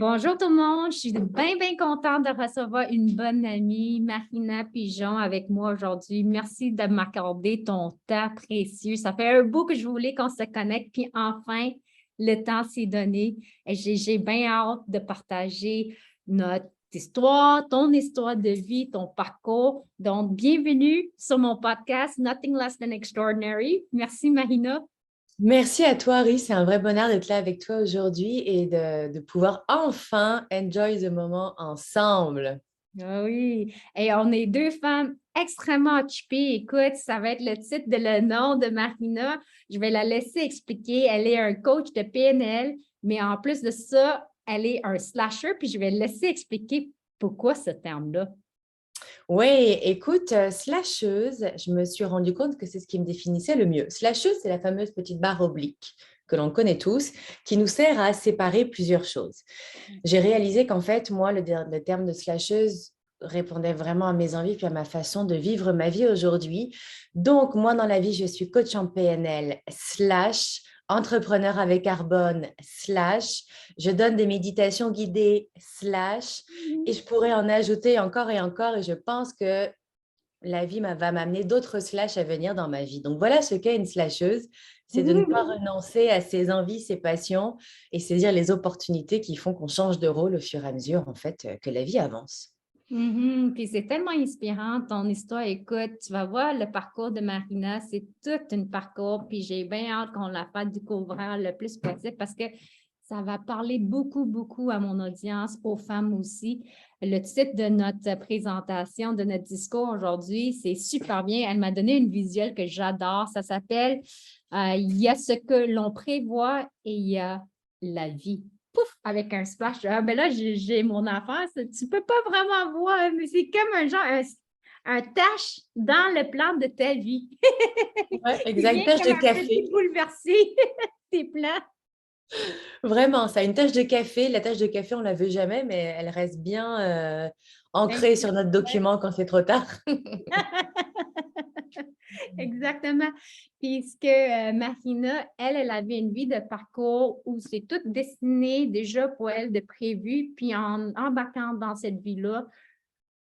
Bonjour tout le monde, je suis bien contente de recevoir une bonne amie, Marina Pigeon, avec moi aujourd'hui. Merci de m'accorder ton temps précieux. Ça fait un bout que je voulais qu'on se connecte, puis enfin, le temps s'est donné. Et j'ai bien hâte de partager notre histoire, ton histoire de vie, ton parcours. Donc, bienvenue sur mon podcast Nothing Less Than Extraordinary. Merci, Marina. Merci à toi, Riz. C'est un vrai bonheur d'être là avec toi aujourd'hui et de pouvoir enfin enjoy the moment ensemble. Ah oui, et on est deux femmes extrêmement occupées. Écoute, ça va être le titre de le nom de Marina. Je vais la laisser expliquer. Elle est un coach de PNL, mais en plus de ça, elle est un slasher, puis je vais la laisser expliquer pourquoi ce terme-là. Oui, écoute, slasheuse, je me suis rendu compte que c'est ce qui me définissait le mieux. Slasheuse, c'est la fameuse petite barre oblique que l'on connaît tous, qui nous sert à séparer plusieurs choses. J'ai réalisé qu'en fait, moi, le terme de slasheuse répondait vraiment à mes envies puis à ma façon de vivre ma vie aujourd'hui. Donc, moi, dans la vie, je suis coach en PNL slash entrepreneur avec carbone slash je donne des méditations guidées slash et je pourrais en ajouter encore et je pense que la vie va m'amener d'autres slash à venir dans ma vie. Donc, voilà ce qu'est une slasheuse, c'est de ne pas renoncer à ses envies, ses passions et saisir les opportunités qui font qu'on change de rôle au fur et à mesure, en fait, que la vie avance. Puis c'est tellement inspirant ton histoire. Écoute, tu vas voir le parcours de Marina, c'est tout un parcours. Puis j'ai bien hâte qu'on la fasse découvrir le plus possible parce que ça va parler beaucoup à mon audience, aux femmes aussi. Le titre de notre présentation, de notre discours aujourd'hui, c'est super bien. Elle m'a donné une visuelle que j'adore. Ça s'appelle Il y a ce que l'on prévoit et il y a la vie. Pouf, avec un splash. Ah, ben là, j'ai mon affaire. Tu peux pas vraiment voir, mais c'est comme un genre, un tache dans le plan de ta vie. Ouais, Qui exact, vient tache comme de un peu café. tout bouleverser tes plans. Vraiment, ça a une tache de café. La tache de café, on ne la veut jamais, mais elle reste bien ancrée sur notre document quand c'est trop tard. Exactement. Puis ce que Marina, elle avait une vie de parcours où c'est tout destiné déjà pour elle de prévu, puis en embarquant dans cette vie-là,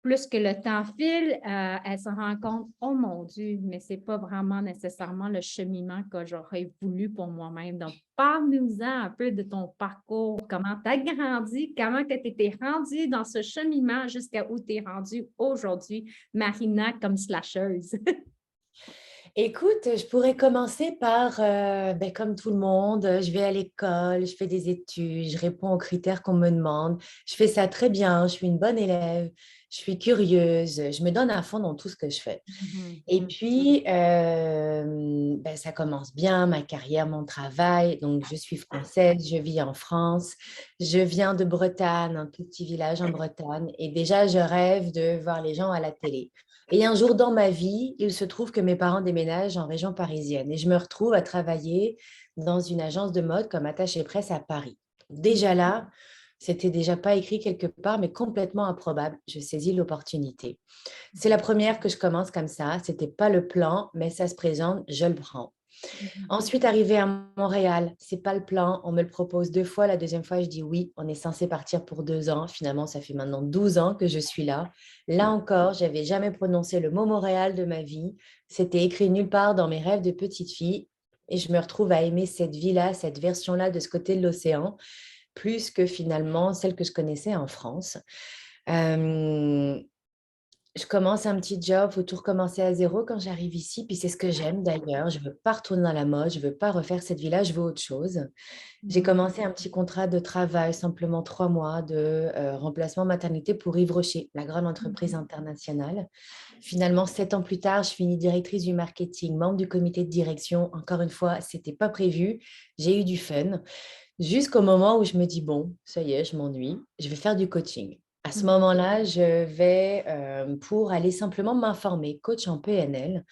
plus que le temps file, elle se rend compte, oh mon Dieu, mais ce n'est pas vraiment nécessairement le cheminement que j'aurais voulu pour moi-même. Donc, parle-nous-en un peu de ton parcours, comment tu as grandi, comment tu t'es rendu dans ce cheminement jusqu'à où tu es rendu aujourd'hui, Marina comme slasheuse. Écoute, je pourrais commencer par, comme tout le monde, je vais à l'école, je fais des études, je réponds aux critères qu'on me demande, je fais ça très bien, je suis une bonne élève, je suis curieuse, je me donne à fond dans tout ce que je fais. Et puis, ça commence bien, ma carrière, mon travail. Donc, je suis française, je vis en France, je viens de Bretagne, un tout petit village en Bretagne. Et déjà, je rêve de voir les gens à la télé. Et un jour dans ma vie, il se trouve que mes parents déménagent en région parisienne et je me retrouve à travailler dans une agence de mode comme attachée presse à Paris. Déjà là, c'était déjà pas écrit quelque part, mais complètement improbable. Je saisis l'opportunité. C'est la première que je commence comme ça. C'était pas le plan, mais ça se présente, je le prends. Ensuite, arrivé à Montréal, c'est pas le plan. On me le propose 2 fois. La deuxième fois, je dis oui. On est censé partir pour 2 ans. Finalement, ça fait maintenant 12 ans que je suis là. Là encore, j'avais jamais prononcé le mot Montréal de ma vie. C'était écrit nulle part dans mes rêves de petite fille. Et je me retrouve à aimer cette vie-là, cette version-là de ce côté de l'océan, plus que finalement celle que je connaissais en France. Euh, je commence un petit job, il faut tout recommencer à zéro quand j'arrive ici. Puis c'est ce que j'aime d'ailleurs. Je ne veux pas retourner dans la mode, je ne veux pas refaire cette vie-là, je veux autre chose. J'ai commencé un petit contrat de travail, simplement 3 mois de remplacement maternité pour Yves Rocher, la grande entreprise internationale. Finalement, 7 ans plus tard, je finis directrice du marketing, membre du comité de direction. Encore une fois, ce n'était pas prévu. J'ai eu du fun. Jusqu'au moment où je me dis, bon, ça y est, je m'ennuie, je vais faire du coaching. À ce moment-là, je vais pour aller simplement m'informer, coach en PNL.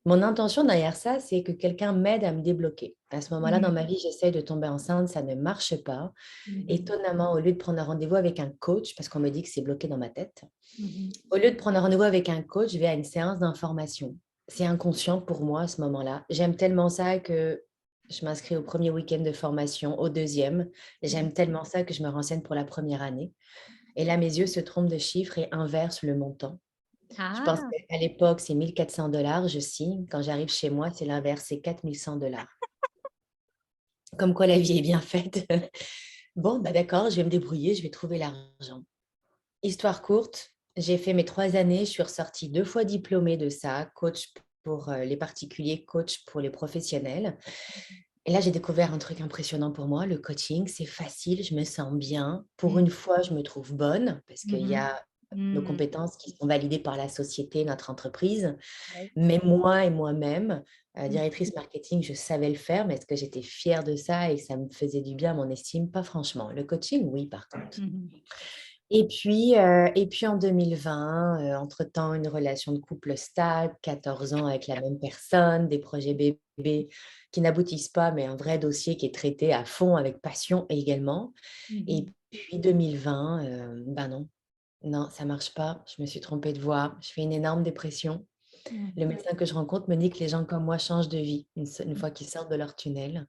Mon intention derrière ça, c'est que quelqu'un m'aide à me débloquer. À ce moment-là, dans ma vie, j'essaie de tomber enceinte, ça ne marche pas. Étonnamment, au lieu de prendre un rendez-vous avec un coach, parce qu'on me dit que c'est bloqué dans ma tête, au lieu de prendre un rendez-vous avec un coach, je vais à une séance d'information. C'est inconscient pour moi à ce moment-là. J'aime tellement ça que Je m'inscris au premier week-end de formation, au deuxième. J'aime tellement ça que je me renseigne pour la première année. Et là, mes yeux se trompent de chiffres et inversent le montant. Je pense Ah, qu'à l'époque, c'est 1 400 $, je signe. Quand j'arrive chez moi, c'est l'inverse, c'est 4 100 $. Comme quoi la vie est bien faite. Bon, bah d'accord, je vais me débrouiller, je vais trouver l'argent. Histoire courte, j'ai fait mes 3 années, je suis ressortie 2 fois diplômée de ça, coach pour les particuliers, coach pour les professionnels. Et là, j'ai découvert un truc impressionnant pour moi, le coaching, c'est facile, je me sens bien. Pour mm, une fois, je me trouve bonne parce qu'il y mhm, a nos mm, compétences qui sont validées par la société, notre entreprise. ouais, Mais moi et moi-même, mm, directrice marketing, je savais le faire, mais est-ce que j'étais fière de ça et que ça me faisait du bien à mon estime? Pas franchement. Le coaching, oui, par contre. mhm, Et puis en 2020, entre-temps, une relation de couple stable, 14 ans avec la même personne, des projets bébés qui n'aboutissent pas, mais un vrai dossier qui est traité à fond avec passion également. Et mhm, puis 2020, ben non, non, ça marche pas. Je me suis trompée de voie. Je fais une énorme dépression. Le mhm, médecin que je rencontre me dit que les gens comme moi changent de vie une fois qu'ils sortent de leur tunnel.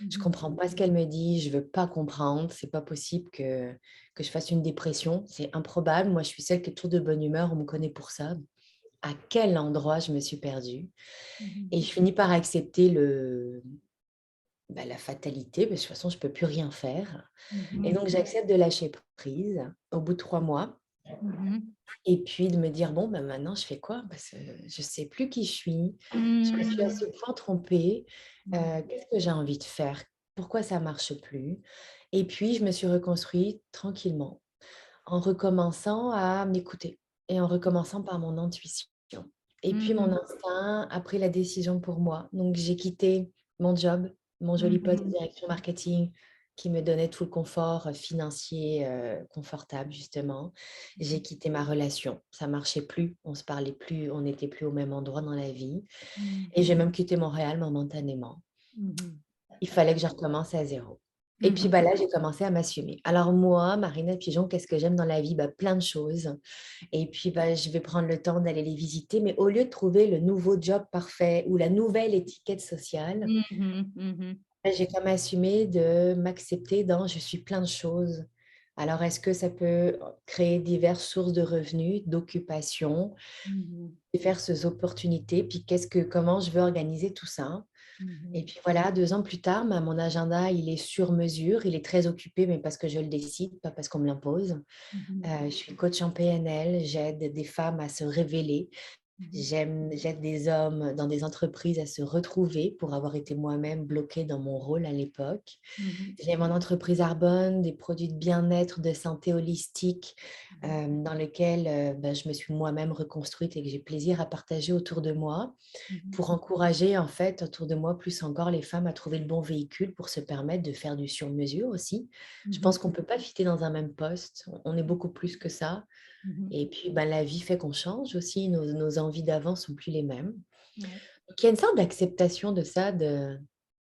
Je mhm, comprends pas ce qu'elle me dit, je veux pas comprendre. C'est pas possible que je fasse une dépression. C'est improbable. Moi, je suis celle qui est toujours de bonne humeur. On me connaît pour ça. À quel endroit je me suis perdue? mhm, Et je finis par accepter la fatalité, parce que de toute façon, je peux plus rien faire. Et mhm, donc, j'accepte de lâcher prise au bout de 3 mois. mhm, Et puis de me dire, bon, ben maintenant, je fais quoi? Parce que je ne sais plus qui je suis. Je me suis à ce mhm, point trompée. mhm, Qu'est-ce que j'ai envie de faire? Pourquoi ça ne marche plus? Et puis, je me suis reconstruite tranquillement, en recommençant à m'écouter et en recommençant par mon intuition. Et puis, mon mhm, instinct a pris la décision pour moi. Donc, j'ai quitté mon job, mon joli poste de mhm, direction marketing qui me donnait tout le confort financier confortable, justement. J'ai quitté ma relation. Ça marchait plus. On se parlait plus. On n'était plus au même endroit dans la vie. mhm, Et j'ai même quitté Montréal momentanément. mhm, Il fallait que je recommence à zéro. Et puis mhm, bah, là, j'ai commencé à m'assumer. Alors moi, Marina Pigeon, qu'est-ce que j'aime dans la vie? Bah, plein de choses. Et puis bah, je vais prendre le temps d'aller les visiter. Mais au lieu de trouver le nouveau job parfait ou la nouvelle étiquette sociale, mhm, mhm, bah, j'ai comme assumé de m'accepter dans je suis plein de choses. Alors, est-ce que ça peut créer diverses sources de revenus, d'occupation, mhm, diverses opportunités, puis comment je veux organiser tout ça? Et mhm, puis voilà, 2 ans plus tard, mon agenda, il est sur mesure, il est très occupé, mais parce que je le décide, pas parce qu'on me l'impose. mhm, Je suis coach en PNL, j'aide des femmes à se révéler. mhm, J'aide des hommes dans des entreprises à se retrouver pour avoir été moi-même bloquée dans mon rôle à l'époque. mhm, J'ai mon entreprise Arbonne, des produits de bien-être, de santé holistique, dans lesquels je me suis moi-même reconstruite et que j'ai plaisir à partager autour de moi mhm, pour encourager en fait autour de moi plus encore les femmes à trouver le bon véhicule pour se permettre de faire du sur-mesure aussi. Je mhm, pense qu'on ne peut pas fitter dans un même poste, on est beaucoup plus que ça. mhm, Et puis la vie fait qu'on change aussi, nos envies d'avant sont plus les mêmes. ouais, Donc il y a une sorte d'acceptation de ça, il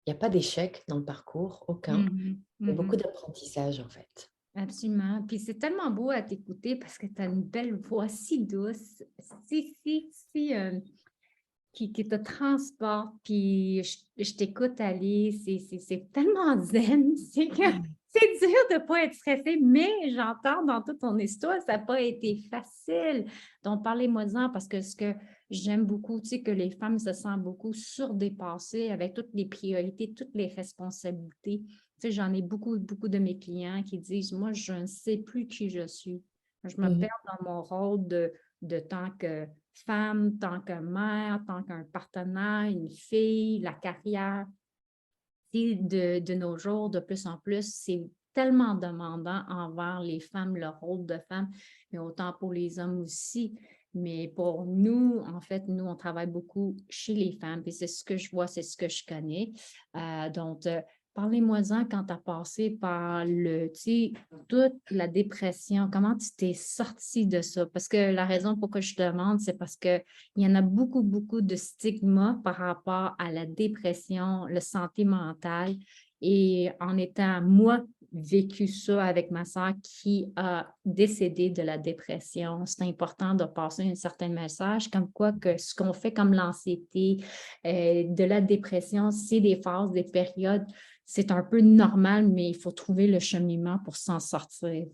n'y a pas d'échec dans le parcours, aucun. mhm, Il y a beaucoup mhm. d'apprentissage en fait. Absolument. Puis c'est tellement beau à t'écouter parce que tu as une belle voix si douce, si, qui te transporte. Puis je t'écoute aller, c'est tellement zen, c'est que c'est dur de ne pas être stressé, mais j'entends dans toute ton histoire, ça n'a pas été facile. Donc, parlez-moi-en parce que ce que j'aime beaucoup, tu sais, que les femmes se sentent beaucoup surdépassées avec toutes les priorités, toutes les responsabilités. Tu sais, j'en ai beaucoup, beaucoup de mes clients qui disent, moi, je ne sais plus qui je suis. Je me Mhm. perds dans mon rôle de tant que femme, tant que mère, tant qu'un partenaire, une fille, la carrière. Et de nos jours, de plus en plus, c'est tellement demandant envers les femmes, le rôle de femme, mais autant pour les hommes aussi. Mais pour nous, en fait, nous, on travaille beaucoup chez les femmes, puis c'est ce que je vois, c'est ce que je connais. Donc, parlez-moi-en quand tu as passé par tu sais, toute la dépression, comment tu t'es sortie de ça? Parce que la raison pour que je demande, c'est parce que il y en a beaucoup, beaucoup de stigmas par rapport à la dépression, la santé mentale. Et en étant moi vécu ça avec ma sœur qui a décédé de la dépression. C'est important de passer un certain message, comme quoi que ce qu'on fait comme l'anxiété, de la dépression, c'est des phases, des périodes, c'est un peu normal, mais il faut trouver le cheminement pour s'en sortir.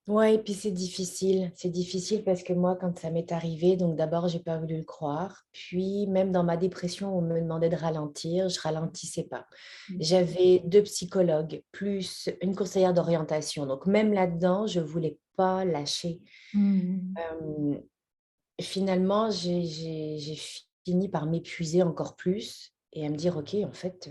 Ouais, et puis c'est difficile. C'est difficile parce que moi, quand ça m'est arrivé, donc d'abord, j'ai pas voulu le croire. Puis même dans ma dépression, on me demandait de ralentir, je ralentissais pas. J'avais 2 psychologues, plus une conseillère d'orientation. Donc même là-dedans, je voulais pas lâcher. Mhm. Hem, Finalement, j'ai fini par m'épuiser encore plus et à me dire: «OK, en fait,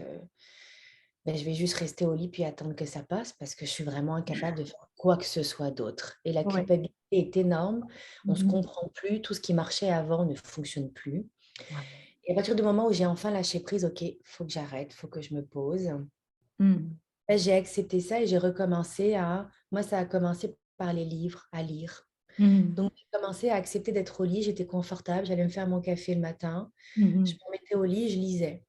je vais juste rester au lit puis attendre que ça passe parce que je suis vraiment incapable de faire quoi que ce soit d'autre» et la Ouais. culpabilité est énorme. On se Mhm. comprend plus, tout ce qui marchait avant ne fonctionne plus Ouais. et à partir du moment où j'ai enfin lâché prise: «OK, faut que j'arrête, faut que je me pose». Mhm. J'ai accepté ça et j'ai recommencé à moi, ça a commencé par les livres, à lire. Mhm. Donc j'ai commencé à accepter d'être au lit, j'étais confortable, j'allais me faire mon café le matin, je Mhm. me mettais au lit, je lisais.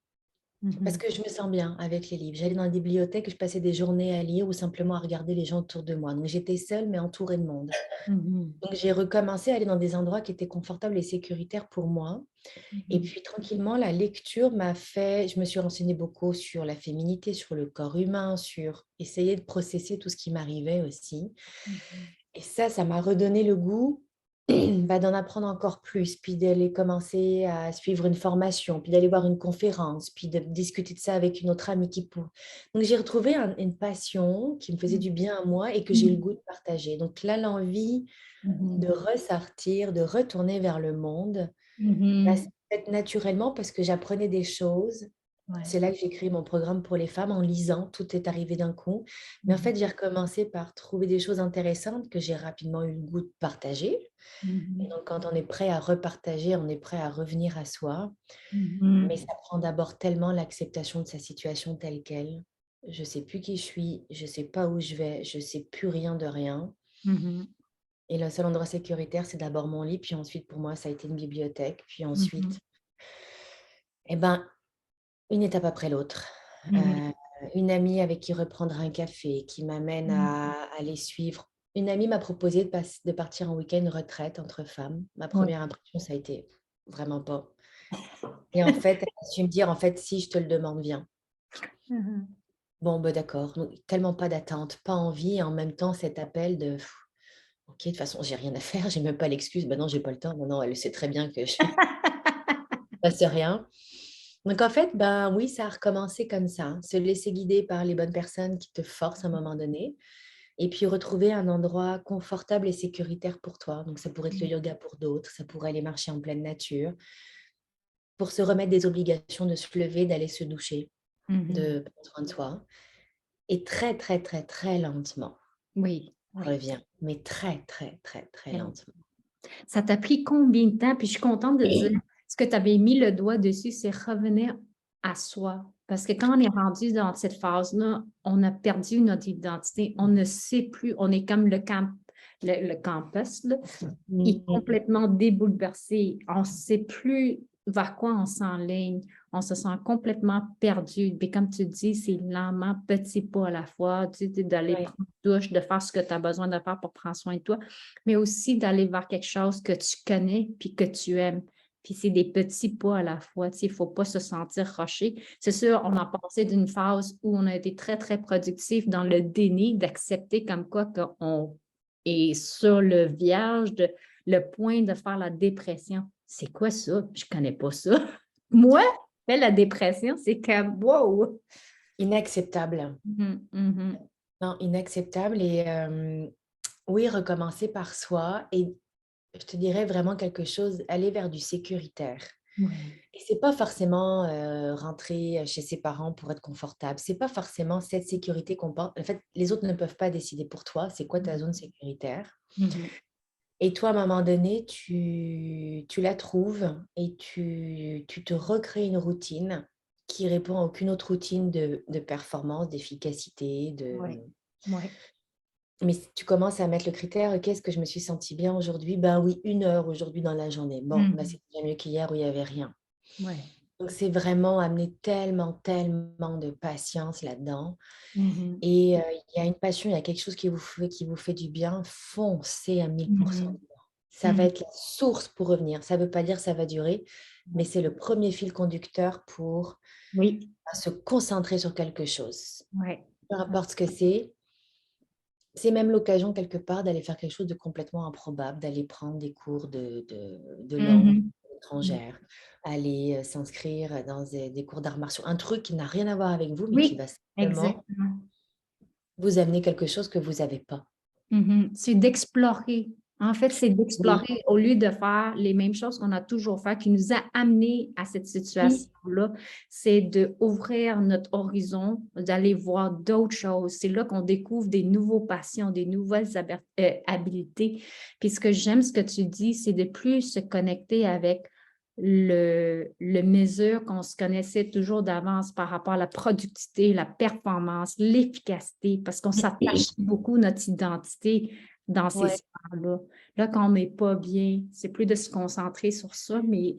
Parce Mhm. que je me sens bien avec les livres. J'allais dans la bibliothèque, je passais des journées à lire ou simplement à regarder les gens autour de moi. Donc j'étais seule mais entourée de monde. Mhm. Donc j'ai recommencé à aller dans des endroits qui étaient confortables et sécuritaires pour moi. Et Mhm. puis tranquillement, la lecture m'a fait je me suis renseignée beaucoup sur la féminité, sur le corps humain, sur essayer de processer tout ce qui m'arrivait aussi. Mhm. Et ça m'a redonné le goût, d'en apprendre encore plus, puis d'aller commencer à suivre une formation, puis d'aller voir une conférence, puis de discuter de ça avec une autre amie qui pour donc j'ai retrouvé une passion qui me faisait du bien à moi et que j'ai eu le Mhm. goût de partager. Donc là, l'envie de Mhm. ressortir, de retourner vers le monde, bah, c'est Mhm. fait naturellement parce que j'apprenais des choses. Ouais. C'est là que j'ai créé mon programme pour les femmes en lisant, tout est arrivé d'un coup. Mais en Mhm. fait, j'ai recommencé par trouver des choses intéressantes que j'ai rapidement eu le goût de partager. Et Mhm. donc quand on est prêt à repartager, on est prêt à revenir à soi. Mais Mhm. ça prend d'abord tellement l'acceptation de sa situation telle quelle. Je sais plus qui je suis, je sais pas où je vais, je sais plus rien de rien. Mhm. Et le seul endroit sécuritaire, c'est d'abord mon lit, puis ensuite pour moi, ça a été une bibliothèque, puis Mhm. ensuite, eh ben, une étape après l'autre. Mhm. Heu, une amie avec qui reprendre un café, qui m'amène Mhm. à aller suivre une amie m'a proposé de partir en week-end retraite entre femmes. Ma Ouais. première impression, ça a été: «Vraiment pas». Et en fait, elle a su me dire: «En fait, si, je te le demande, viens». Mhm. Bon, bah, d'accord, donc tellement pas d'attente, pas envie et en même temps cet appel de: «OK, de toute façon, j'ai rien à faire, j'ai même pas l'excuse, bah, non, j'ai pas le temps». Non, non, elle sait très bien que je passe rien. Donc en fait, ben, oui, ça a recommencé comme ça, hein, se laisser guider par les bonnes personnes qui te forcent à un moment donné et puis retrouver un endroit confortable et sécuritaire pour toi. Donc ça pourrait être le yoga pour d'autres, ça pourrait aller marcher en pleine nature, pour se remettre des obligations de se lever, d'aller se doucher, Mhm. de prendre soin de soi et très, très, très, très lentement, Oui, ça oui. revient, mais très, très, très, très Oui. lentement. Ça t'a pris combien de temps? Puis je suis contente de dire ce que tu avais mis le doigt dessus, c'est revenir à soi. Parce que quand on est rendu dans cette phase-là, on a perdu notre identité. On ne sait plus, on est comme le campus, là, il est Mmh. complètement débouleversé. On ne sait plus vers quoi on s'enligne. On se sent complètement perdu. Mais comme tu dis, c'est lentement, petit pas à la fois, tu sais, d'aller Ouais, prendre une douche, de faire ce que tu as besoin de faire pour prendre soin de toi, mais aussi d'aller vers quelque chose que tu connais puis que tu aimes. Puis c'est des petits pas à la fois, tu sais, il ne faut pas se sentir rushé. C'est sûr, on a passé d'une phase où on a été très, très productif dans le déni, d'accepter comme quoi qu'on est sur le vierge de le point de faire la dépression. C'est quoi ça? Je connais pas ça. Moi, fait la dépression, c'est comme wow! inacceptable. Mhm, mhm. Non, inacceptable et oui, recommencer par soi et je te dirais vraiment quelque chose, aller vers du sécuritaire Ouais. et c'est pas forcément, rentrer, chez ses parents pour être confortable. C'est pas forcément cette sécurité qu'on pen en fait, les autres ne peuvent pas décider pour toi, c'est quoi ta zone sécuritaire Mhm. et toi, à un moment donné, tu la trouves et tu te recrées une routine qui répond à aucune autre routine de performance, d'efficacité, Ouais. Ouais. mais si tu commences à mettre le critère: «OK, est-ce que je me suis sentie bien aujourd'hui?» «Ben oui, 1 heure aujourd'hui dans la journée». Bon, bah, Mhm. c'est déjà mieux qu'hier où il y avait rien. Ouais. Donc, c'est vraiment amener tellement, tellement de patience là-dedans. Mhm. Et il y a une passion, il y a quelque chose qui vous fait du bien, foncez à 1000%. Mhm. Ça va Mhm. être la source pour revenir. Ça ne veut pas dire que ça va durer, mais c'est le premier fil conducteur pour Oui, se concentrer sur quelque chose. ouais. Peu importe ce que c'est même l'occasion quelque part d'aller faire quelque chose de complètement improbable, d'aller prendre des cours de langue Mhm. étrangère, aller s'inscrire dans des cours d'arts martiaux. Un truc qui n'a rien à voir avec vous, mais qui Oui, va simplement exactement. vous amener quelque chose que vous n'avez pas. Mhm. C'est d'explorer. En fait, c'est Oui, d'explorer au lieu de faire les mêmes choses qu'on a toujours fait, qui nous a amenés à cette oui, situation-là. C'est d'ouvrir notre horizon, d'aller voir d'autres choses. C'est là qu'on découvre des nouveaux passions, des nouvelles habiletés. Puis ce que j'aime, ce que tu dis, c'est de plus se connecter avec le mesure qu'on se connaissait toujours d'avance par rapport à la productivité, la performance, l'efficacité, parce qu'on s'attache beaucoup à notre identité dans ces ouais. sphères-là. Là, quand on n'est pas bien, c'est plus de se concentrer sur ça, mais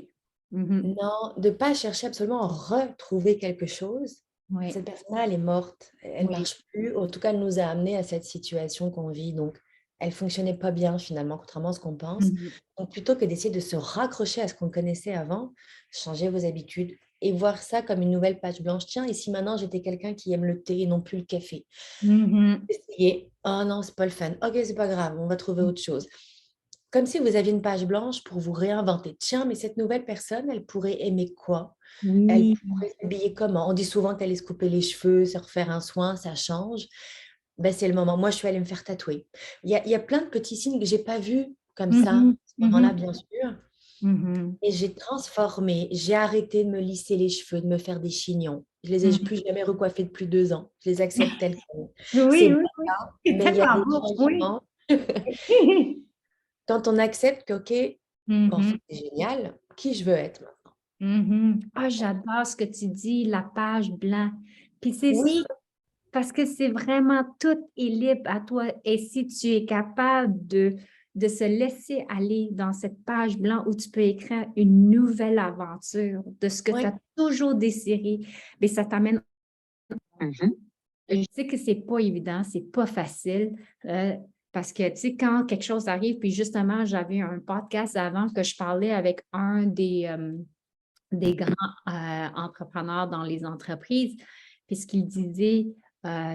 mhm, Non, de ne pas chercher absolument à retrouver quelque chose. ouais, Cette personne-là, elle est morte. Elle ne oui. marche plus. En tout cas, elle nous a amenés à cette situation qu'on vit. Donc, elle ne fonctionnait pas bien finalement, contrairement à ce qu'on pense. Mhm, Donc, plutôt que d'essayer de se raccrocher à ce qu'on connaissait avant, changez vos habitudes et voir ça comme une nouvelle page blanche. Tiens, et si maintenant j'étais quelqu'un qui aime le thé et non plus le café? mhm, Essayez. Oh non, c'est pas le fun. Ok, c'est pas grave, on va trouver autre chose. Comme si vous aviez une page blanche pour vous réinventer. Tiens, mais cette nouvelle personne, elle pourrait aimer quoi? Elle oui. pourrait s'habiller comment? On dit souvent qu'elle allait se couper les cheveux, se refaire un soin, ça change. Ben, c'est le moment. Moi, je suis allée me faire tatouer. Il y a plein de petits signes que j'ai pas vus comme ça, à Mhm, ce moment-là, mhm, bien sûr. mhm, Et j'ai transformé. J'ai arrêté de me lisser les cheveux, de me faire des chignons. Je les ai mhm. plus jamais recoiffés depuis 2 ans. Je les accepte tels quels. C'est Oui, oui, bon, oui. C'est mais il y a tellement des beau, oui. changements. Quand on accepte que, OK, bon, en fait, Mhm. c'est génial, qui je veux être maintenant? Mhm. Ah, j'adore ce que tu dis, la page blanche. Puis c'est Oui, parce que c'est vraiment tout est libre à toi. Et si tu es capable de se laisser aller dans cette page blanche où tu peux écrire une nouvelle aventure de ce que tu oui, as toujours désiré, mais ça t'amène. Mhm. Je sais que c'est pas évident, c'est pas facile. Parce que, tu sais, quand quelque chose arrive, puis justement, j'avais un podcast avant que je parlais avec un des grands entrepreneurs dans les entreprises. Puis ce qu'il disait,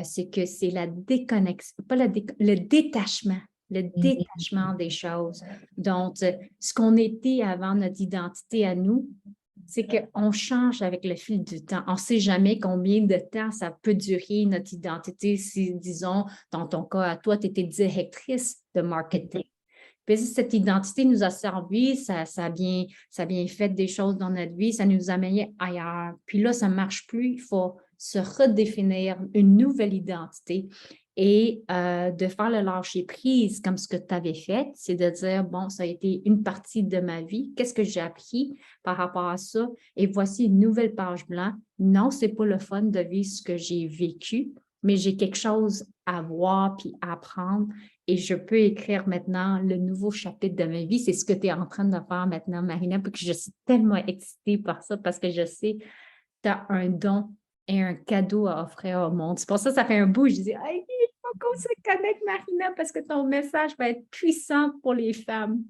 c'est que c'est la déconnexion, pas le détachement, le mmh, détachement des choses. Donc, ce qu'on était avant notre identité à nous, c'est qu'on change avec le fil du temps. On ne sait jamais combien de temps ça peut durer notre identité. Si, disons, dans ton cas, à toi, tu étais directrice de marketing. Puis cette identité nous a servi, ça a bien fait des choses dans notre vie, ça nous a mené ailleurs. Puis là, ça ne marche plus, il faut se redéfinir une nouvelle identité et de faire le lâcher-prise comme ce que tu avais fait, c'est de dire, bon, ça a été une partie de ma vie, qu'est-ce que j'ai appris par rapport à ça? Et voici une nouvelle page blanche. Non, c'est pas le fun de vivre ce que j'ai vécu, mais j'ai quelque chose à voir puis à apprendre et je peux écrire maintenant le nouveau chapitre de ma vie. C'est ce que tu es en train de faire maintenant, Marina, puis que je suis tellement excitée par ça parce que je sais que tu as un don et un cadeau à offrir au monde. C'est pour ça que ça fait un bout. Je dis, hey, il faut qu'on se connecte, Marina, parce que ton message va être puissant pour les femmes.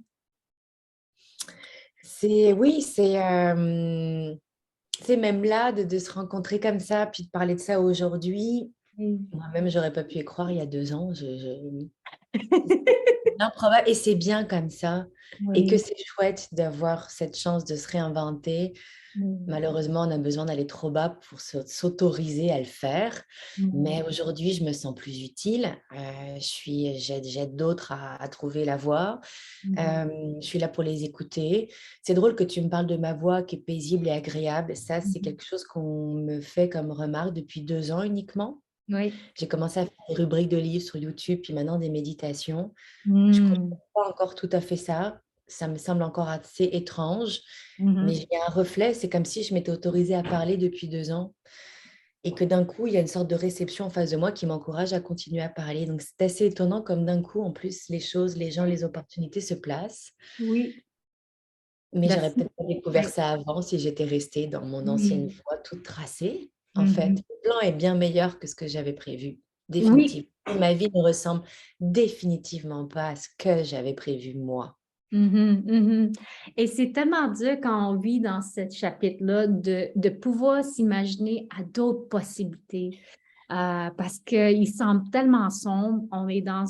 oui, c'est même là de se rencontrer comme ça, puis de parler de ça aujourd'hui. Mm. Moi-même, j'aurais pas pu y croire il y a 2 ans. C'est improbable et c'est bien comme ça. Et que Oui. c'est chouette d'avoir cette chance de se réinventer. Mm. Malheureusement, on a besoin d'aller trop bas pour s'autoriser à le faire. Mm. Mais aujourd'hui, je me sens plus utile. J'aide d'autres à trouver la voie. Mhm. Je suis là pour les écouter. C'est drôle que tu me parles de ma voix qui est paisible et agréable. Ça, c'est Mhm. quelque chose qu'on me fait comme remarque depuis 2 ans uniquement. Oui. J'ai commencé à faire des rubriques de livres sur YouTube, puis maintenant des méditations. Je ne Mm. comprends pas encore tout à fait ça. Ça me semble encore assez étrange, mais Mhm. j'ai un reflet. C'est comme si je m'étais autorisée à parler depuis 2 ans et que d'un coup, il y a une sorte de réception en face de moi qui m'encourage à continuer à parler. Donc, c'est assez étonnant comme d'un coup, en plus, les choses, les gens, les opportunités se placent. Oui. Mais Le j'aurais peut-être pas découvert Oui, ça avant si j'étais restée dans mon ancienne oui. voie toute tracée. En fait, Mhm. le plan est bien meilleur que ce que j'avais prévu, Oui. définitivement. Et ma vie ne ressemble définitivement pas à ce que j'avais prévu moi. Mhm, mhm. Et c'est tellement dur quand on vit dans ce chapitre-là de pouvoir s'imaginer à d'autres possibilités. Parce qu'il semble tellement sombre, on est dans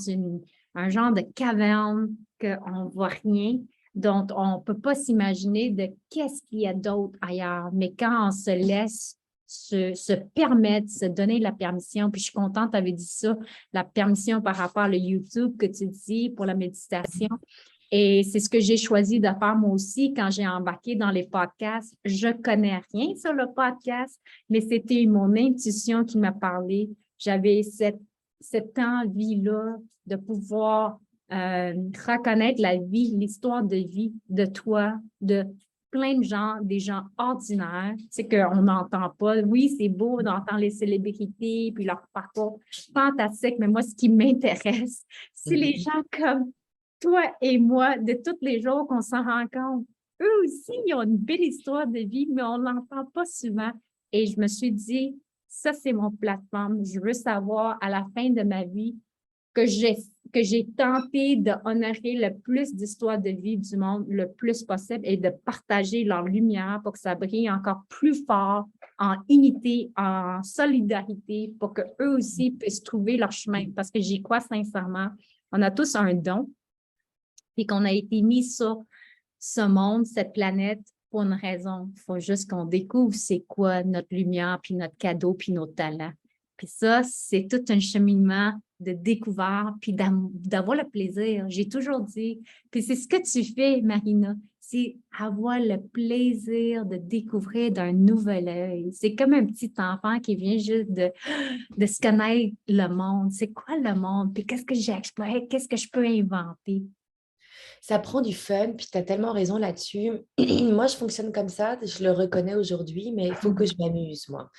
un genre de caverne qu'on ne voit rien, donc on ne peut pas s'imaginer de qu'est-ce qu'il y a d'autre ailleurs. Mais quand on se laisse se permettre, se donner la permission, puis je suis contente, tu avais dit ça, la permission par rapport au YouTube que tu dis pour la méditation. Et c'est ce que j'ai choisi de faire moi aussi quand j'ai embarqué dans les podcasts. Je connais rien sur le podcast, mais c'était mon intuition qui m'a parlé. J'avais cette envie-là de pouvoir reconnaître la vie, l'histoire de vie de toi, de plein de gens, des gens ordinaires. C'est qu'on n'entend pas. Oui, c'est beau d'entendre les célébrités puis leur parcours fantastique, mais moi, ce qui m'intéresse, c'est les Mhm. gens comme toi et moi, de tous les jours qu'on s'en rend compte. Eux aussi, ils ont une belle histoire de vie, mais on ne l'entend pas souvent. Et je me suis dit, ça, c'est mon plateforme. Je veux savoir à la fin de ma vie que j'ai tenté d'honorer le plus d'histoires de vie du monde le plus possible et de partager leur lumière pour que ça brille encore plus fort en unité, en solidarité, pour qu'eux aussi puissent trouver leur chemin. Parce que j'y crois sincèrement. On a tous un don et qu'on a été mis sur ce monde, cette planète, pour une raison. Il faut juste qu'on découvre c'est quoi notre lumière, puis notre cadeau, puis nos talents. Puis ça, c'est tout un cheminement de découverte, puis d'avoir le plaisir. J'ai toujours dit, puis c'est ce que tu fais, Marina, c'est avoir le plaisir de découvrir d'un nouvel œil. C'est comme un petit enfant qui vient juste de se connaître le monde. C'est quoi le monde? Puis qu'est-ce que j'ai exploré? Qu'est-ce que je peux inventer? Ça prend du fun, puis tu as tellement raison là-dessus. Moi, je fonctionne comme ça, je le reconnais aujourd'hui, mais il faut que je Mhm. m'amuse, moi.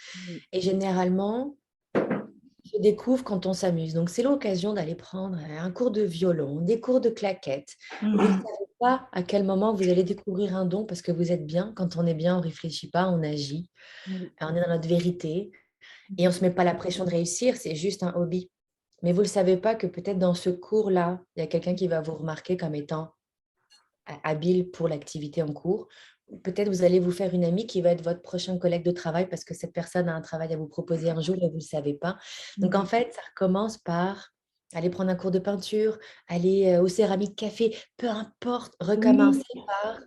Et généralement, je découvre quand on s'amuse. Donc, c'est l'occasion d'aller prendre un cours de violon, des cours de claquettes. Vous ne Mhm. savez pas à quel moment vous allez découvrir un don parce que vous êtes bien. Quand on est bien, on ne réfléchit pas, on agit, Oui. on est dans notre vérité et on ne se met pas la pression de réussir, c'est juste un hobby. Mais vous ne le savez pas que peut-être dans ce cours-là, il y a quelqu'un qui va vous remarquer comme étant habile pour l'activité en cours. Peut-être vous allez vous faire une amie qui va être votre prochain collègue de travail parce que cette personne a un travail à vous proposer un jour et vous ne le savez pas. Donc en Mhm. fait, ça commence par aller prendre un cours de peinture, aller au céramique café, peu importe, recommencer Oui. par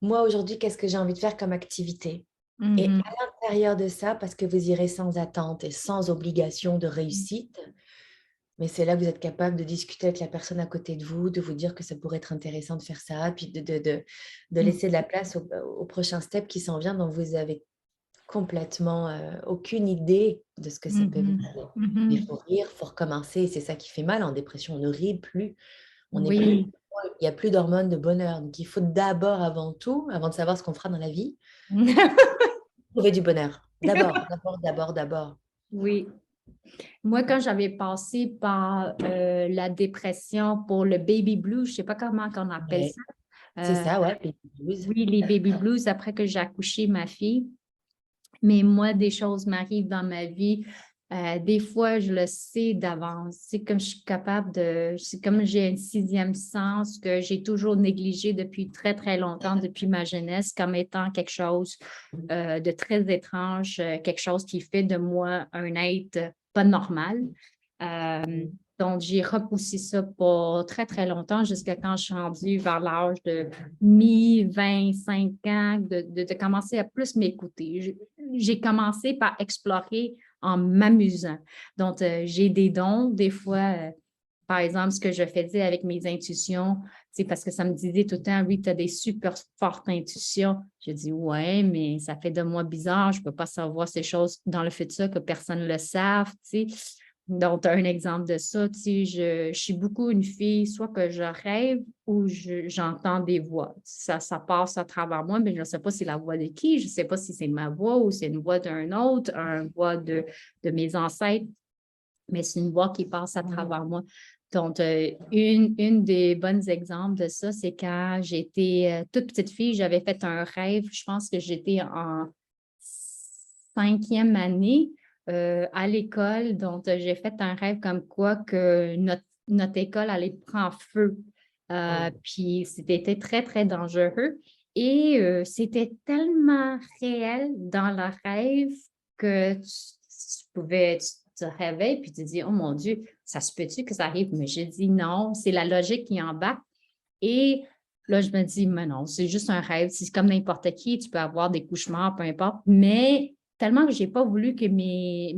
moi aujourd'hui, qu'est-ce que j'ai envie de faire comme activité? Et Mhm. à l'intérieur de ça, parce que vous irez sans attente et sans obligation de réussite, mais c'est là que vous êtes capable de discuter avec la personne à côté de vous, de vous dire que ça pourrait être intéressant de faire ça, puis de Mhm. laisser de la place au prochain step qui s'en vient, dont vous avez complètement aucune idée de ce que ça peut vous Mhm. donner. Mais il Mhm. faut rire, il faut recommencer, et c'est ça qui fait mal en dépression. On ne rit plus, on n'est plus, Oui. il n'y a plus d'hormones de bonheur. Donc il faut d'abord, avant tout, avant de savoir ce qu'on fera dans la vie, trouver du bonheur. D'abord, d'abord, d'abord, d'abord. Oui. Moi, quand j'avais passé par la dépression pour le baby blues, je ne sais pas comment on appelle Ouais. ça. C'est Euh, ça, ouais, baby blues. oui, les baby blues après que j'ai accouché ma fille. Mais moi, des choses m'arrivent dans ma vie. Des fois, je le sais d'avance. C'est comme je suis capable c'est comme j'ai un sixième sens que j'ai toujours négligé depuis très, très longtemps, depuis ma jeunesse, comme étant quelque chose de très étrange, quelque chose qui fait de moi un être pas normal. Euh, donc, j'ai repoussé ça pour très, très longtemps, jusqu'à quand je suis rendue vers l'âge de mi-25 ans, de commencer à plus m'écouter. J'ai commencé par explorer en m'amusant. Donc, j'ai des dons. Des fois, par exemple, ce que je faisais avec mes intuitions, c'est parce que ça me disait tout le temps, oui, tu as des super fortes intuitions. Je dis, ouais, mais ça fait de moi bizarre. Je ne peux pas savoir ces choses dans le futur que personne ne le sache. Tu sais. Donc, tu as un exemple de ça. Tu sais, je suis beaucoup une fille, soit que je rêve ou j'entends des voix. Ça passe à travers moi, mais je ne sais pas si c'est la voix de qui, je ne sais pas si c'est ma voix ou c'est une voix d'un autre, une voix de mes ancêtres. mais c'est une voix qui passe à travers moi. Donc, une des bons exemples de ça, c'est quand j'étais toute petite fille, j'avais fait un rêve, je pense que j'étais en 5e année à l'école. Donc, j'ai fait un rêve comme quoi que notre école allait prendre feu. Puis, c'était très, très dangereux. Et c'était tellement réel dans le rêve que tu te réveilles puis tu te dis, oh mon Dieu, ça se peut-tu que ça arrive? Mais j'ai dit non, c'est la logique qui embarque. Et là, je me dis, mais non, c'est juste un rêve. C'est comme n'importe qui, tu peux avoir des cauchemars, peu importe. Mais tellement que je n'ai pas voulu que mes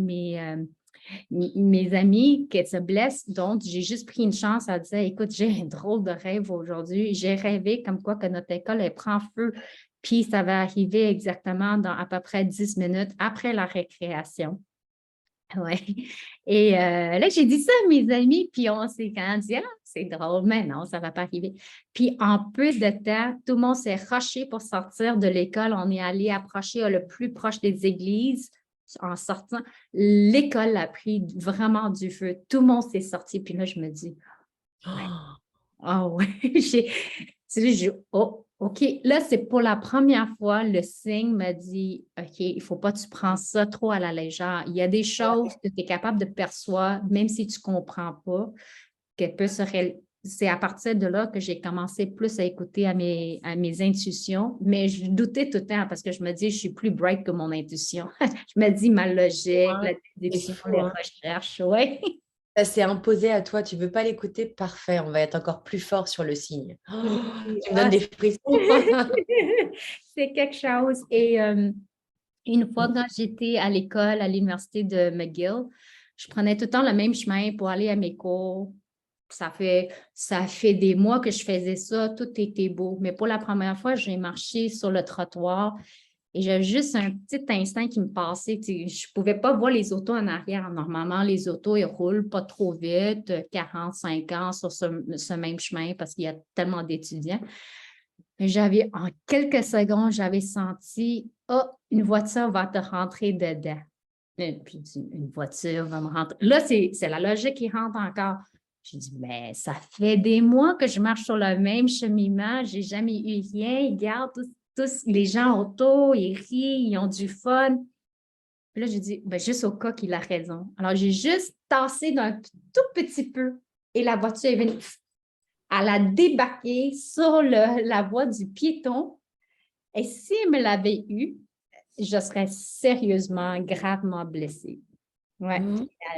amis qui se blessent, donc j'ai juste pris une chance à dire, écoute, j'ai un drôle de rêve aujourd'hui. J'ai rêvé comme quoi que notre école, elle prend feu. Puis ça va arriver exactement dans à peu près 10 minutes après la récréation. Oui. Et là, j'ai dit ça à mes amis, puis on s'est quand même dit, ah, c'est drôle, mais non, ça ne va pas arriver. Puis en peu de temps, tout le monde s'est rushé pour sortir de l'école. On est allé approcher le plus proche des églises en sortant. L'école a pris vraiment du feu. Tout le monde s'est sorti. Puis là, je me dis, ah ouais, oh, OK, là, c'est pour la première fois, le signe me dit, OK, il ne faut pas que tu prends ça trop à la légère. Il y a des choses que tu es capable de percevoir, même si tu ne comprends pas, c'est à partir de là que j'ai commencé plus à écouter à mes intuitions, mais je doutais tout le temps parce que je me dis, je suis plus bright que mon intuition. Je me dis ma logique, la déduction, les recherches, oui. Ça s'est imposé à toi, tu ne veux pas l'écouter, parfait, on va être encore plus fort sur le signe. Oui. Tu me donnes des frissons. C'est quelque chose. Et une fois quand j'étais à l'école, à l'université de McGill, je prenais tout le temps le même chemin pour aller à mes cours. Ça fait des mois que je faisais ça, tout était beau. Mais pour la première fois, j'ai marché sur le trottoir et j'avais juste un petit instinct qui me passait. Je ne pouvais pas voir les autos en arrière. Normalement, les autos, ils roulent pas trop vite, 40, 50 sur ce même chemin parce qu'il y a tellement d'étudiants. Mais en quelques secondes, j'avais senti, oh, une voiture va te rentrer dedans. Et puis, une voiture va me rentrer. Là, c'est la logique qui rentre encore. J'ai dit, mais ça fait des mois que je marche sur le même cheminement, j'ai jamais eu rien. Ils regardent tous les gens autour, ils rient, ils ont du fun. Puis là, j'ai dit, ben, juste au cas qu'il a raison. Alors, j'ai juste tassé d'un tout petit peu et la voiture est venue. Elle a débarqué sur la voie du piéton. Et si elle me l'avait eu, je serais sérieusement, gravement blessée. Ouais.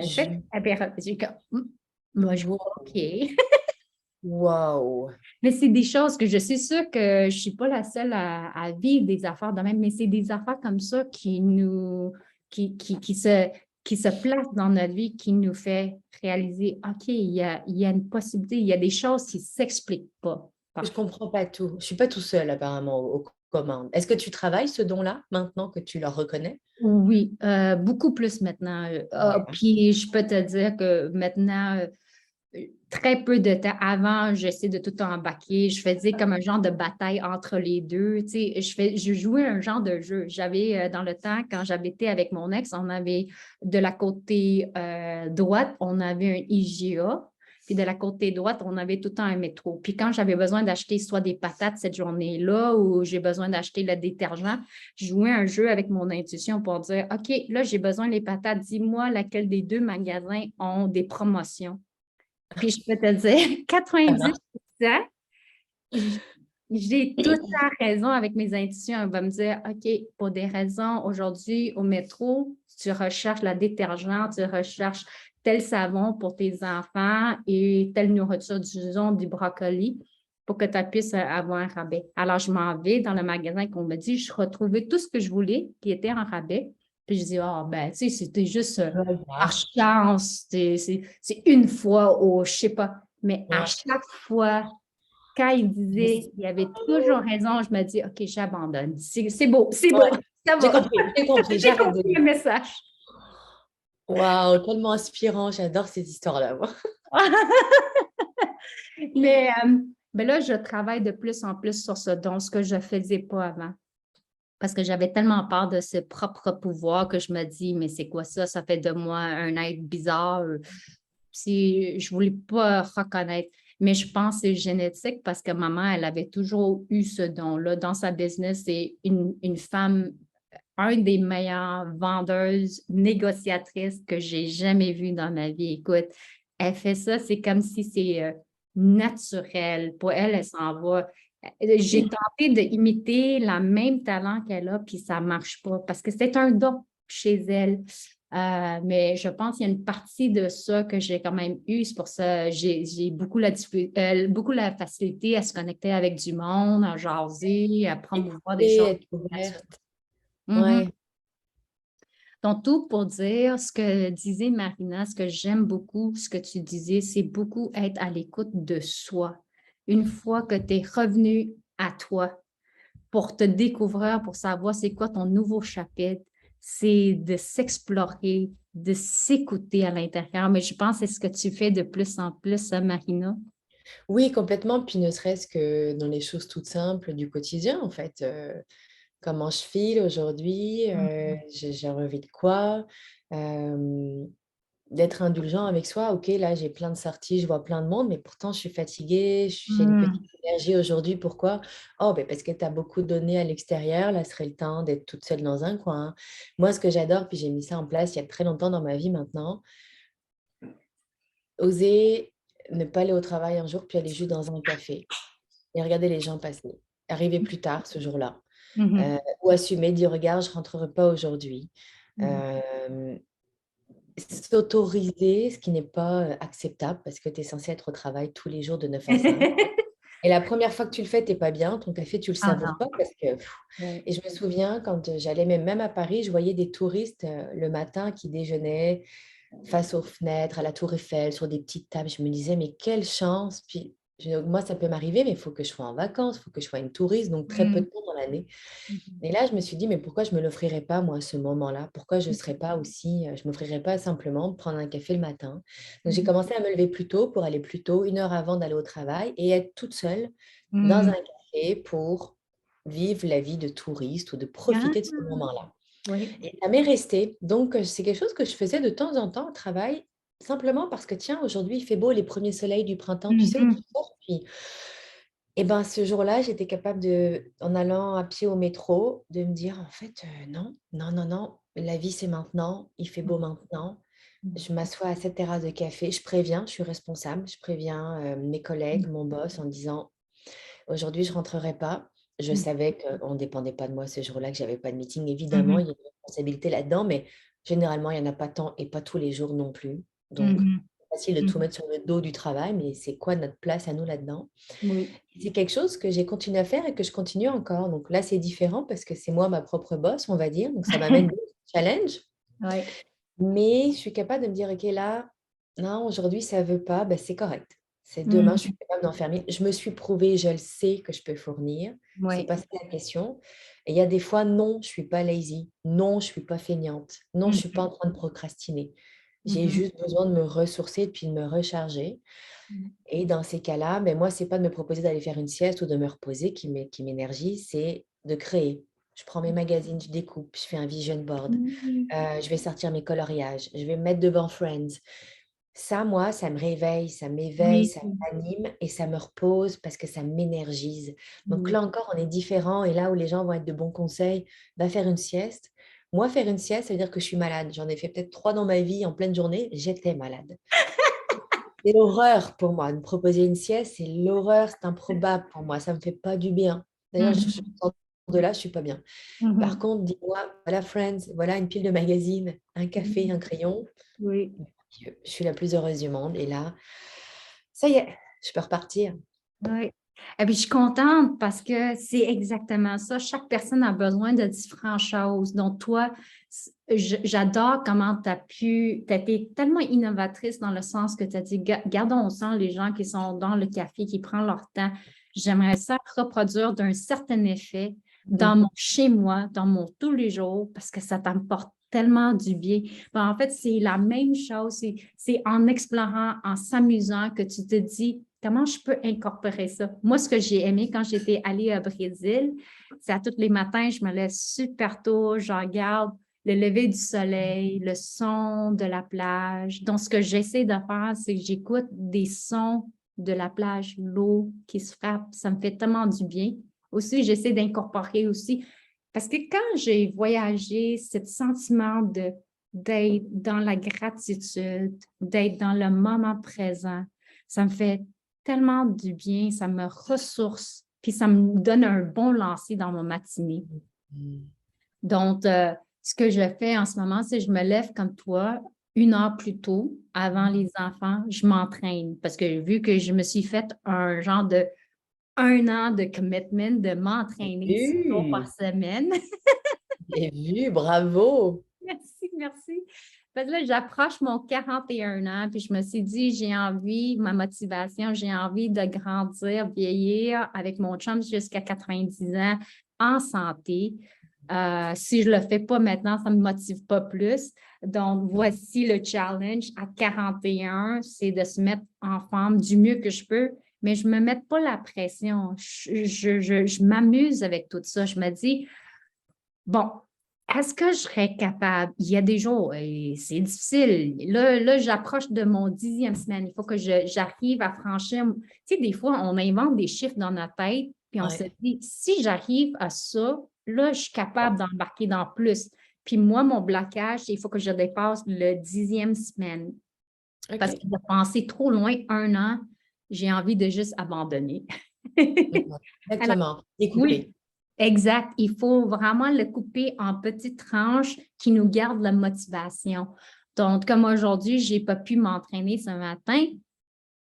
J'ai comme, moi, je vois, OK. Wow. Mais c'est des choses que je suis sûre que je ne suis pas la seule à vivre des affaires de même, mais c'est des affaires comme ça qui se placent dans notre vie, qui nous fait réaliser, OK, il y a une possibilité, il y a des choses qui ne s'expliquent pas. Je ne comprends pas tout. Je ne suis pas tout seul apparemment aux commandes. Est-ce que tu travailles ce don-là maintenant que tu le reconnais? Oui, beaucoup plus maintenant. Puis je peux te dire que maintenant, très peu de temps avant, j'essaie de tout embarquer. Je faisais comme un genre de bataille entre les deux. Tu sais, je jouais un genre de jeu. J'avais, dans le temps, quand j'habitais avec mon ex, on avait de la côté droite, on avait un IGA. Puis de la côté droite, on avait tout le temps un métro. Puis quand j'avais besoin d'acheter soit des patates cette journée-là ou j'ai besoin d'acheter le détergent, je jouais un jeu avec mon intuition pour dire, OK, là, j'ai besoin des patates. Dis-moi laquelle des deux magasins ont des promotions. Puis je peux te dire, 90%, j'ai toute la raison avec mes intuitions. Elle va me dire, OK, pour des raisons, aujourd'hui, au métro, tu recherches la détergent, tu recherches tel savon pour tes enfants et telle nourriture, disons, du brocoli pour que tu puisses avoir un rabais. Alors, je m'en vais dans le magasin qu'on me dit, je retrouvais tout ce que je voulais qui était en rabais. Puis je dis, ah, ben, tu sais, c'était juste par chance, c'est une fois ou je ne sais pas. Mais à chaque fois, quand il disait, il avait toujours raison, je me dis, OK, j'abandonne. C'est beau, c'est beau. Ça va. J'ai compris, J'ai compris le message. Wow, tellement inspirant. J'adore ces histoires-là, moi. Mais là, je travaille de plus en plus sur ce don, ce que je ne faisais pas avant. parce que j'avais tellement peur de ce propre pouvoir que je me dis, mais c'est quoi ça? Ça fait de moi un être bizarre. Je ne voulais pas reconnaître. Mais je pense que c'est génétique parce que maman, elle avait toujours eu ce don-là dans sa business. C'est une femme, une des meilleures vendeuses, négociatrices que j'ai jamais vues dans ma vie. Écoute, elle fait ça, c'est comme si c'est naturel. Pour elle, elle s'en va. J'ai tenté d'imiter le même talent qu'elle a, puis ça ne marche pas parce que c'est un don chez elle. Mais je pense qu'il y a une partie de ça que j'ai quand même eu. C'est pour ça que j'ai beaucoup la facilité à se connecter avec du monde, à jaser, à promouvoir des Et choses être naturelles. ouverte. Mhm. Ouais. Donc, tout pour dire ce que disait Marina, ce que j'aime beaucoup, ce que tu disais, c'est beaucoup être à l'écoute de soi. Une fois que tu es revenu à toi pour te découvrir, pour savoir c'est quoi ton nouveau chapitre, c'est de s'explorer, de s'écouter à l'intérieur. Mais je pense que c'est ce que tu fais de plus en plus, hein, Marina. Oui, complètement. Puis ne serait-ce que dans les choses toutes simples du quotidien, en fait. Comment je file aujourd'hui, j'ai envie de quoi, euh, d'être indulgent avec soi. Ok, là j'ai plein de sorties, je vois plein de monde, mais pourtant je suis fatiguée, j'ai une petite Mm. énergie aujourd'hui. Pourquoi? Oh, ben parce que tu as beaucoup donné à l'extérieur, là serait le temps d'être toute seule dans un coin. Moi, ce que j'adore, puis j'ai mis ça en place il y a très longtemps dans ma vie maintenant, oser ne pas aller au travail un jour, puis aller juste dans un café et regarder les gens passer, arriver plus tard ce jour-là. Mhm. Ou assumer, dire regarde, je ne rentrerai pas aujourd'hui. Mhm. Euh, S'autoriser, ce qui n'est pas acceptable parce que tu es censé être au travail tous les jours de 9 à 5. Et la première fois que tu le fais, tu n'es pas bien, ton café, tu ne le Ah savoures non. pas parce que... Ouais. Et je me souviens, quand j'allais même à Paris, je voyais des touristes le matin qui déjeunaient face aux fenêtres, à la Tour Eiffel, sur des petites tables. Je me disais, mais quelle chance! Puis moi, ça peut m'arriver, mais il faut que je sois en vacances, il faut que je sois une touriste, donc très peu de Mm. temps dans l'année. Mhm. Et là, je me suis dit, mais pourquoi je ne me l'offrirais pas, moi, à ce moment-là? Pourquoi je ne serais pas aussi, je ne m'offrirais pas simplement de prendre un café le matin? Donc, j'ai Mhm. commencé à me lever plus tôt pour aller plus tôt, 1 heure avant d'aller au travail et être toute seule dans un Mhm. café pour vivre la vie de touriste ou de Ah, profiter de ce moment-là. oui. Et ça m'est resté. Donc, c'est quelque chose que je faisais de temps en temps au travail, simplement parce que, tiens, aujourd'hui, il fait beau, les premiers soleils du printemps, tu sais, où tu Mhm. sors, puis et ben, ce jour-là, j'étais capable de, en allant à pied au métro, de me dire, en fait, non, non, non, non, la vie, c'est maintenant, il fait beau maintenant. Je m'assois à cette terrasse de café, je préviens, je suis responsable, je préviens mes collègues, mon boss, en disant, aujourd'hui, je ne rentrerai pas. Je Mhm. savais qu'on ne dépendait pas de moi ce jour-là, que je n'avais pas de meeting. Évidemment, Mhm. il y a une responsabilité là-dedans, mais généralement, il n'y en a pas tant et pas tous les jours non plus. Donc, Mhm. c'est facile de tout Mhm. mettre sur le dos du travail, mais c'est quoi notre place à nous là-dedans? Oui. C'est quelque chose que j'ai continué à faire et que je continue encore. Donc là, c'est différent parce que c'est moi ma propre boss, on va dire. Donc ça m'amène d'autres challenges. Oui. Mais je suis capable de me dire, OK, là, non, aujourd'hui, ça ne veut pas, ben, c'est correct. C'est demain, je suis Mhm. capable d'en faire mieux. Je me suis prouvé, je le sais que je peux fournir. C'est Oui. pas ça la question. Et il y a des fois, non, je ne suis pas lazy. Non, je ne suis pas feignante. Non, je ne suis pas en Mhm. train de procrastiner. J'ai Mhm. juste besoin de me ressourcer puis de me recharger. Et dans ces cas-là, ben moi, c'est pas de me proposer d'aller faire une sieste ou de me reposer qui m'énergise, c'est de créer. Je prends mes magazines, je découpe, je fais un vision board, Mhm. je vais sortir mes coloriages, je vais me mettre devant Friends. Ça, moi, ça me réveille, ça m'éveille, Oui. ça m'anime et ça me repose parce que ça m'énergise. Donc Oui. là encore, on est différent et là où les gens vont être de bons conseils, va faire une sieste. Moi, faire une sieste, ça veut dire que je suis malade. J'en ai fait peut-être 3 dans ma vie en pleine journée, j'étais malade. C'est l'horreur pour moi. De me proposer une sieste, c'est l'horreur, c'est improbable pour moi. Ça ne me fait pas du bien. D'ailleurs, je Mhm. sors de là, je ne suis pas bien. Par Mhm. contre, dis-moi, voilà Friends, voilà une pile de magazines, un café, un Mhm. crayon. Oui. Je suis la plus heureuse du monde. Et là, ça y est, je peux repartir. Oui. Et puis, je suis contente parce que c'est exactement ça. Chaque personne a besoin de différentes choses. Donc, toi, j'adore comment tu as été tellement innovatrice dans le sens que tu as dit, gardons au sang les gens qui sont dans le café, qui prennent leur temps. J'aimerais ça reproduire d'un certain effet dans Mhm. chez moi, dans mon tous les jours, parce que ça t'apporte tellement du bien. Ben, en fait, c'est la même chose. C'est en explorant, en s'amusant que tu te dis, comment je peux incorporer ça? Moi, ce que j'ai aimé quand j'étais allée au Brésil, c'est à tous les matins, je me lève super tôt, je regarde le lever du soleil, le son de la plage. Donc, ce que j'essaie de faire, c'est que j'écoute des sons de la plage, l'eau qui se frappe. Ça me fait tellement du bien. Aussi, j'essaie d'incorporer aussi, parce que quand j'ai voyagé, ce sentiment d'être dans la gratitude, d'être dans le moment présent, ça me fait tellement du bien, ça me ressource, puis ça me donne un bon lancer dans mon matinée. Donc, ce que je fais en ce moment, c'est que je me lève comme toi, 1 heure plus tôt, avant les enfants, je m'entraîne. Parce que vu que je me suis fait un genre de 1 an de commitment de m'entraîner 6 jours par semaine. J'ai vu, bravo. Merci, merci. Parce que là, j'approche mon 41 ans, puis je me suis dit, j'ai envie, ma motivation, j'ai envie de grandir, vieillir avec mon chum jusqu'à 90 ans en santé. Si je ne le fais pas maintenant, ça ne me motive pas plus. Donc, voici le challenge à 41, c'est de se mettre en forme du mieux que je peux, mais je ne me mets pas la pression. Je m'amuse avec tout ça. Je me dis, bon, est-ce que je serais capable? Il y a des jours, et c'est difficile. Là, j'approche de mon 10e semaine. Il faut que j'arrive à franchir. Tu sais, des fois, on invente des chiffres dans notre tête, puis on se Ouais. dit, si j'arrive à ça, là, je suis capable d'embarquer dans plus. Puis moi, mon blocage, il faut que je dépasse le 10e semaine. Parce que OK. de penser trop loin, 1 an, j'ai envie de juste abandonner. Alors, Exactement. oui, Découper. exact. Il faut vraiment le couper en petites tranches qui nous gardent la motivation. Donc, comme aujourd'hui, je n'ai pas pu m'entraîner ce matin,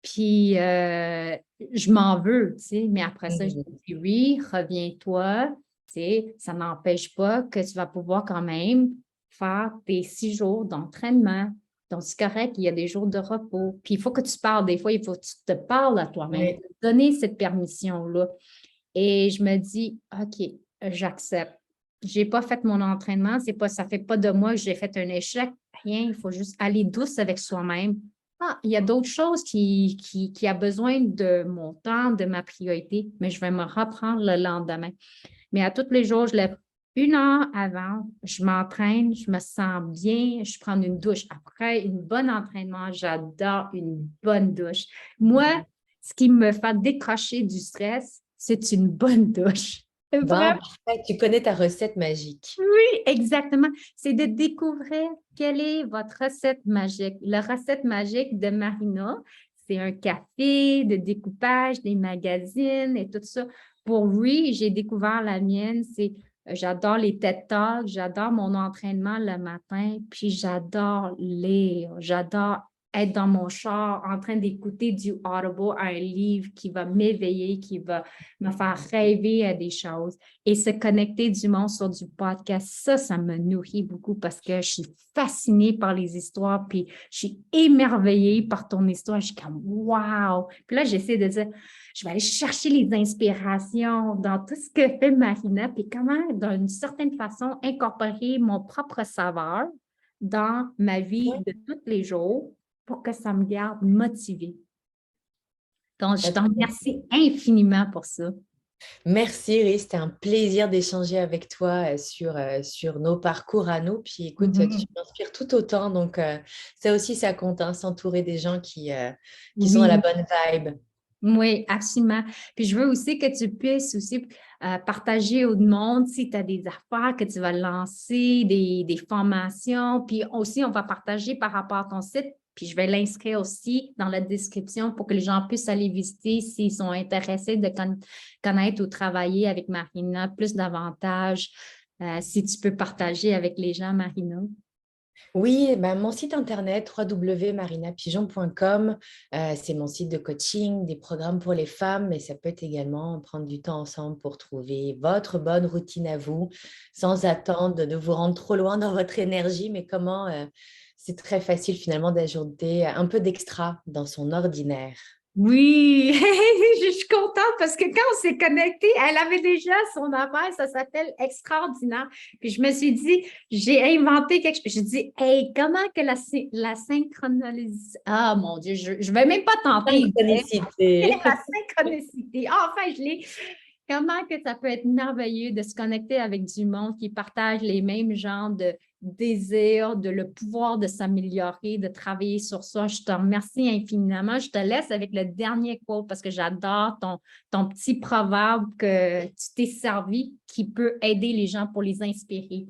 puis je m'en veux, tu sais, mais après ça, je Mhm. dis oui, reviens-toi, tu sais, ça n'empêche pas que tu vas pouvoir quand même faire tes 6 jours d'entraînement. Donc, c'est correct, il y a des jours de repos. Puis, il faut que tu parles. Des fois, il faut que tu te parles à toi-même, Ouais. te donner cette permission-là. Et je me dis, OK, j'accepte. Je n'ai pas fait mon entraînement, c'est pas, ça ne fait pas de moi que j'ai fait un échec, rien, il faut juste aller douce avec soi-même. Ah, il y a d'autres choses qui a besoin de mon temps, de ma priorité, mais je vais me reprendre le lendemain. Mais à tous les jours, je lève 1 heure avant, je m'entraîne, je me sens bien, je prends une douche. Après une bonne entraînement, j'adore une bonne douche. Moi, ce qui me fait décrocher du stress, c'est une bonne douche. Bon, Vraiment, parfait. Tu connais ta recette magique. oui, exactement. C'est de découvrir quelle est votre recette magique. La recette magique de Marina, c'est un café, de découpage, des magazines et tout ça. Pour lui, j'ai découvert la mienne. J'adore les TED Talks, j'adore mon entraînement le matin, puis j'adore lire. J'adore être dans mon char en train d'écouter du Audible, un livre qui va m'éveiller, qui va me faire rêver à des choses. Et se connecter du monde sur du podcast, ça me nourrit beaucoup parce que je suis fascinée par les histoires, puis je suis émerveillée par ton histoire. Je suis comme, wow! Puis là, j'essaie de dire, je vais aller chercher les inspirations dans tout ce que fait Marina, puis comment, d'une certaine façon, incorporer mon propre saveur dans ma vie Ouais. de tous les jours pour que ça me garde motivée. Donc, je T'as t'en tout remercie compris. infiniment pour ça. Merci, Iris. C'était un plaisir d'échanger avec toi sur nos parcours à nous. Puis écoute, tu Mhm. m'inspires tout autant. Donc, ça aussi, ça compte, hein, s'entourer des gens qui sont dans la Oui. bonne vibe. Oui, absolument. Puis je veux aussi que tu puisses aussi partager au monde si tu as des affaires que tu vas lancer, des formations. Puis aussi, on va partager par rapport à ton site. Puis je vais l'inscrire aussi dans la description pour que les gens puissent aller visiter s'ils sont intéressés de connaître ou travailler avec Marina plus davantage. Si tu peux partager avec les gens, Marina. Oui, ben, mon site internet www.marinapigeon.com, c'est mon site de coaching, des programmes pour les femmes, mais ça peut être également prendre du temps ensemble pour trouver votre bonne routine à vous, sans attendre de vous rendre trop loin dans votre énergie, mais comment c'est très facile finalement d'ajouter un peu d'extra dans son ordinaire. Oui, je suis contente parce que quand on s'est connecté, elle avait déjà son affaire, ça s'appelle Extraordinaire. Puis je me suis dit, j'ai inventé quelque chose. J'ai dit, hey, comment que la synchronisation. Ah mon Dieu, je ne vais même pas tenter. Synchronicité. La synchronicité. Enfin, je l'ai. Comment que ça peut être merveilleux de se connecter avec du monde qui partage les mêmes genres de désirs, de le pouvoir de s'améliorer, de travailler sur ça. Je te remercie infiniment. Je te laisse avec le dernier quote parce que j'adore ton petit proverbe que tu t'es servi qui peut aider les gens pour les inspirer.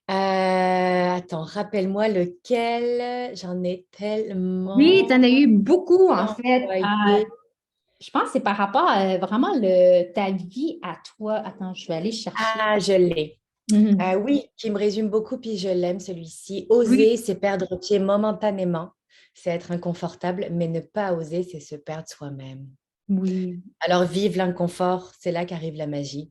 Attends, rappelle-moi lequel. J'en ai Oui, tu tellement en as eu beaucoup en fait. envoyé. Je pense que c'est par rapport à vraiment ta vie à toi. Attends, je vais aller chercher. Ah, je l'ai. Mhm. Oui, qui me résume beaucoup, puis je l'aime celui-ci. Oui, Oser, c'est perdre pied momentanément, c'est être inconfortable, mais ne pas oser, c'est se perdre soi-même. oui. Alors vive l'inconfort, c'est là qu'arrive la magie.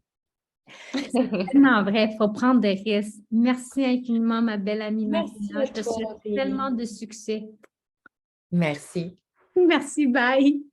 C'est tellement vrai, il faut prendre des risques. Merci infiniment, ma belle amie Merci Marina. à Je te toi, souhaite Aurélie. tellement de succès. Merci. Merci, bye.